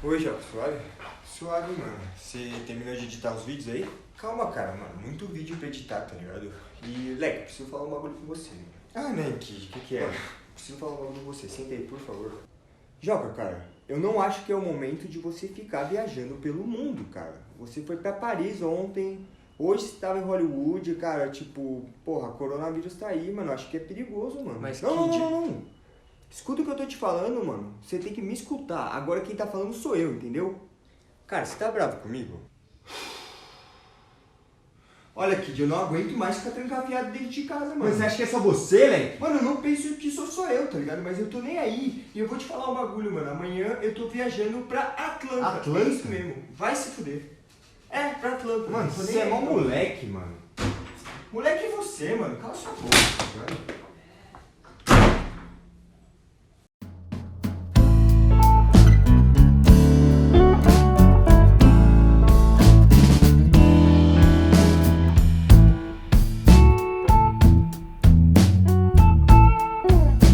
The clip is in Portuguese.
Oi, Jota, suave? Suave, mano. Você terminou de editar os vídeos aí? Calma, cara, mano. Muito vídeo pra editar, tá ligado? E, Leque, preciso falar um bagulho com você. Ah, né, Kid? O que é? Preciso falar um bagulho com você. Senta aí, por favor. Joca, cara, eu não acho que é o momento de você ficar viajando pelo mundo, cara. Você foi pra Paris ontem, hoje você tava em Hollywood, cara, tipo, porra, coronavírus tá aí, mano. Acho que é perigoso, mano. Mas, não, Kid... não. Escuta o que eu tô te falando, mano. Você tem que me escutar. Agora quem tá falando sou eu, entendeu? Cara, você tá bravo comigo? Olha, Kid, eu não aguento mais ficar trancafiado dentro de casa, mano. Mas você acha que é só você, Leque? Mano, eu não penso que sou eu, tá ligado? Mas eu tô nem aí. E eu vou te falar um bagulho, mano. Amanhã eu tô viajando pra Atlanta. Atlanta? É isso mesmo. Vai se fuder. É, pra Atlanta. Mano, Tô nem você é aí, mó mano. moleque, mano. Moleque é você, mano. Cala sua boca, tá ligado?